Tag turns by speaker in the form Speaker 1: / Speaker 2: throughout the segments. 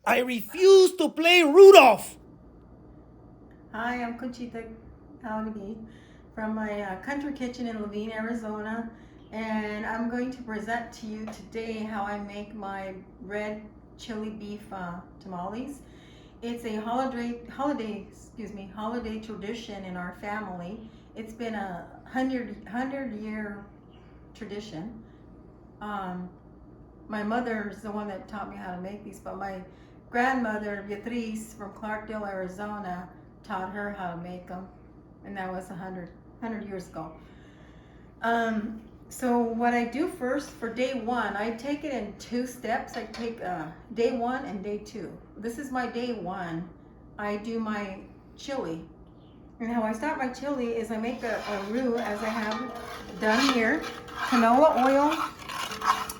Speaker 1: I refuse to play Rudolph.
Speaker 2: Hi, I'm Conchita Jaurigue from my country kitchen in Levine, Arizona, and I'm going to present to you today how I make my red chili beef tamales. It's a holiday tradition in our family. It's been a hundred-year tradition. Um, my mother is the one that taught me how to make these, but my grandmother Beatriz from Clarkdale, Arizona, taught her how to make them, and that was 100 years ago. So what I do first for day one, I take it in two steps. I take day one and day two. This is my day one. I do my chili. And how I start my chili is I make a roux as I have done here. Canola oil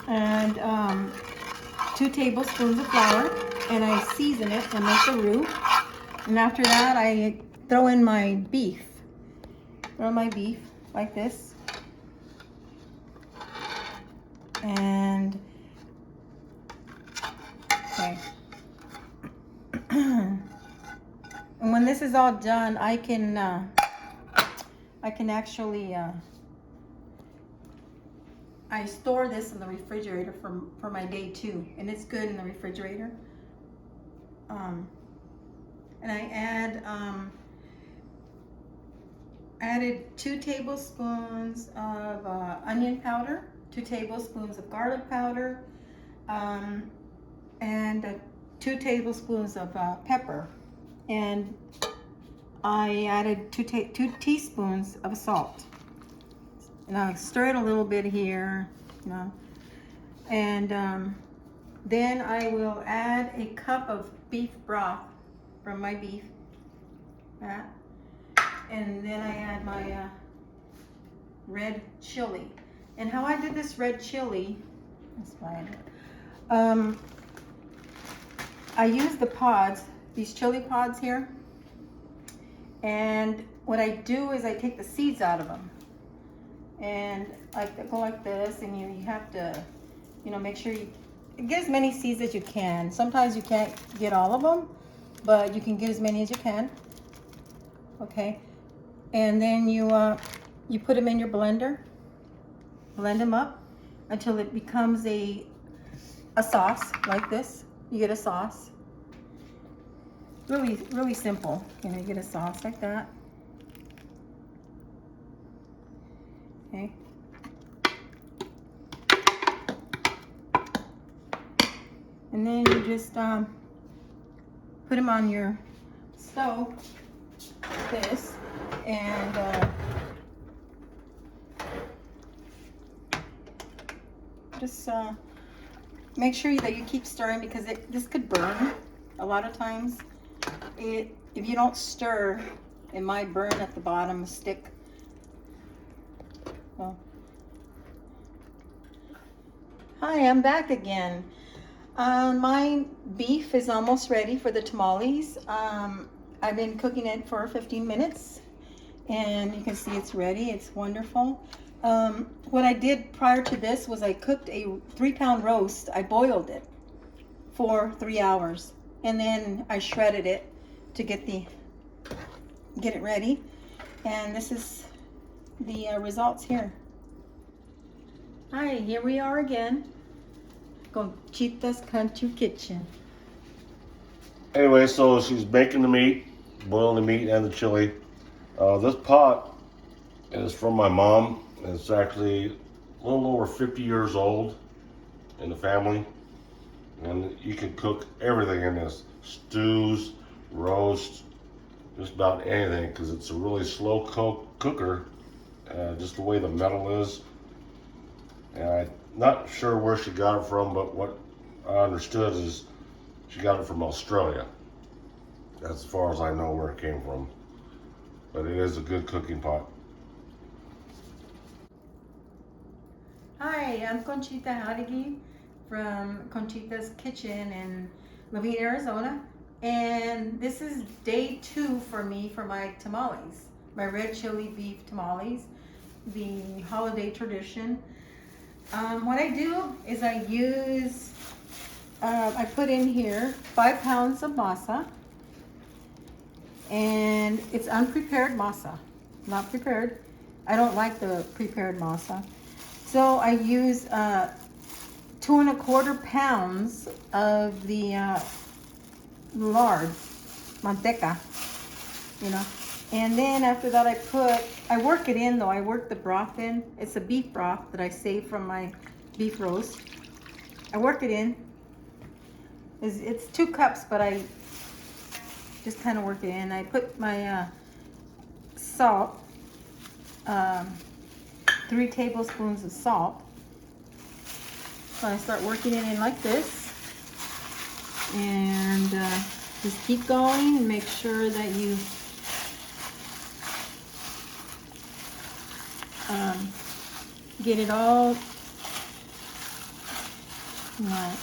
Speaker 2: and 2 tablespoons of flour, and I season it and make the roux. And after that, I throw in my beef. Throw in my beef like this. And okay. And when this is all done, I can actually I store this in the refrigerator for my day two, and it's good in the refrigerator. And I added 2 tablespoons of onion powder, 2 tablespoons of garlic powder, and 2 tablespoons of pepper, and I added 2 teaspoons of salt. And I'll stir it a little bit here, and then I will add a cup of beef broth from my beef, and then I add my red chili. And how I did this red chili, that's fine. I use the pods, these chili pods here, and what I do is I take the seeds out of them, and I go like this, and you have to, make sure you get as many seeds as you can. Sometimes you can't get all of them, but you can get as many as you can. Okay, and then you put them in your blender, blend them up until it becomes a sauce like this. You get a sauce. Really, really simple. You get a sauce like that. Okay. And then you just put them on your stove like this, and just make sure that you keep stirring, because this could burn a lot of times. If you don't stir, it might burn at the bottom, stick. Well, hi, I'm back again. My beef is almost ready for the tamales. I've been cooking it for 15 minutes, and you can see it's ready. It's wonderful. What I did prior to this was I cooked a 3-pound roast. I boiled it for 3 hours, and then I shredded it to get it ready. And this is the results here. Hi, here we are again. Conchita's Country Kitchen.
Speaker 3: Anyway, so she's baking the meat, boiling the meat and the chili. This pot is from my mom. It's actually a little over 50 years old in the family. And you can cook everything in this. Stews, roast, just about anything, because it's a really slow cooker, just the way the metal is. And I'm not sure where she got it from, but what I understood is she got it from Australia. That's as far as I know where it came from. But it is a good cooking pot.
Speaker 2: Hi, I'm Conchita Jaurigue from Conchita's Kitchen in Levine, Arizona. And this is day 2 for me for my tamales, my red chili beef tamales, the holiday tradition. What I do is I use I put in here 5 pounds of masa. And it's unprepared masa, not prepared. I don't like the prepared masa. So I use 2¼ pounds of the lard, manteca, you know. And then after that I work it in though. I work the broth in. It's a beef broth that I saved from my beef roast. I work it in. It's 2 cups, but I just kind of work it in. I put my salt, 3 tablespoons of salt. So I start working it in like this. And just keep going and make sure that you get it all right.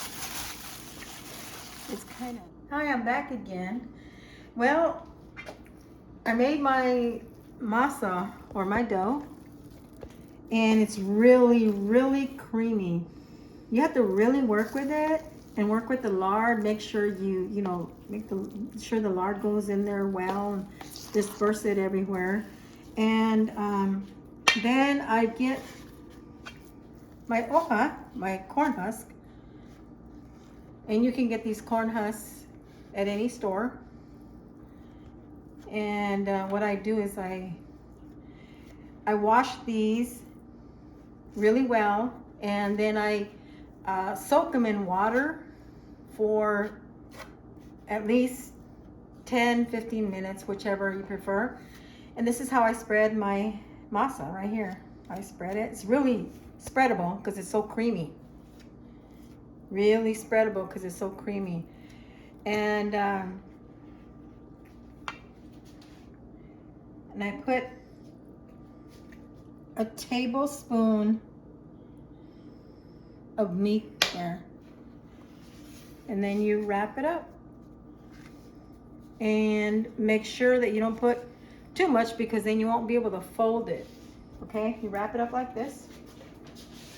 Speaker 2: It's kind of... Hi, I'm back again. Well, I made my masa, or my dough, and it's really, really creamy. You have to really work with it and work with the lard. Make sure you know, make sure the lard goes in there well and disperse it everywhere. And then I get my hoja, my corn husk, and you can get these corn husks at any store. And what I do is I wash these really well, and then I soak them in water for at least 10-15 minutes, whichever you prefer. And this is how I spread my masa right here. I spread it. It's really spreadable because it's so creamy. Really spreadable because it's so creamy. And I put a tablespoon of meat there. And then you wrap it up. And make sure that you don't put too much, because then you won't be able to fold it. Okay, you wrap it up like this.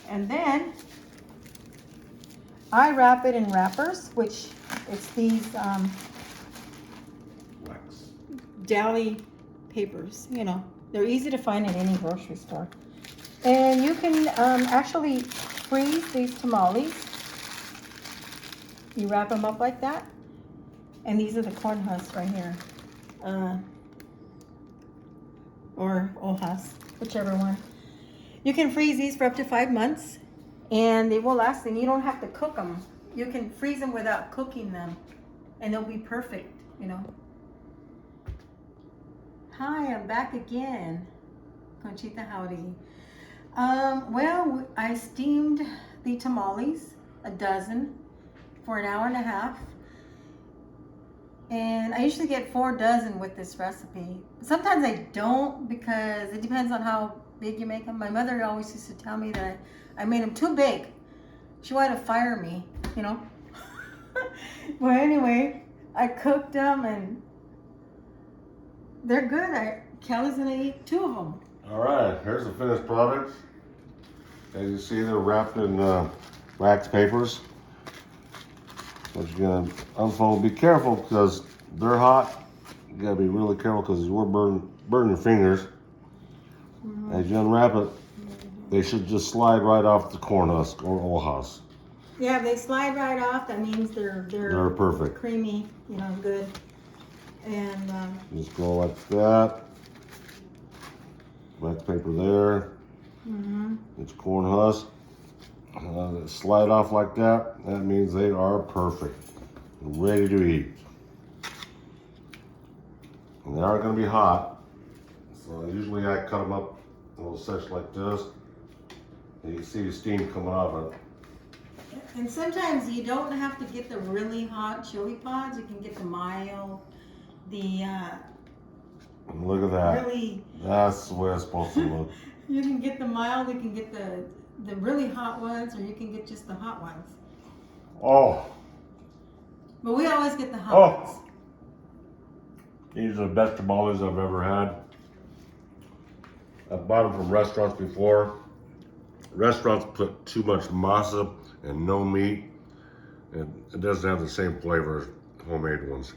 Speaker 2: And then I wrap it in wrappers, which it's these deli papers, you know. They're easy to find at any grocery store. And you can actually freeze these tamales. You wrap them up like that. And these are the corn husks right here. Or hojas, whichever one. You can freeze these for up to 5 months, and they will last, and you don't have to cook them. You can freeze them without cooking them, and they'll be perfect, you know. Hi, I'm back again. Conchita Jaurigue. Well, I steamed the tamales, a dozen, for an hour and a half. And I usually get 4 dozen with this recipe. Sometimes I don't, because it depends on how big you make them. My mother always used to tell me that I made them too big. She wanted to fire me, you know. Well, anyway, I cooked them and they're good. Kelly's gonna eat 2 of them.
Speaker 3: All right, here's the finished product. As you see, they're wrapped in wax papers. But you're gonna unfold. Be careful because they're hot. You gotta be really careful because you will burn your fingers. Mm-hmm. As you unwrap it, they should just slide right off the corn husk or hojas.
Speaker 2: Yeah, if they slide right off, that means they're
Speaker 3: perfect,
Speaker 2: creamy, you know, good. And
Speaker 3: just go like that. Wax paper there.
Speaker 2: Mm-hmm.
Speaker 3: It's corn husk. Slide off like that. That means they are perfect, ready to eat. And they are going to be hot. So usually I cut them up in little sections like this. And you can see the steam coming off of it.
Speaker 2: And sometimes you don't have to get the really hot chili pods. You can get the mild,
Speaker 3: look at that.
Speaker 2: Really,
Speaker 3: that's the way it's supposed to look.
Speaker 2: You can get the mild. You can get the really hot ones, or you can get just the hot ones.
Speaker 3: Oh.
Speaker 2: But we always get the hot ones.
Speaker 3: These are the best tamales I've ever had. I've bought them from restaurants before. Restaurants put too much masa and no meat. and it doesn't have the same flavor as homemade ones.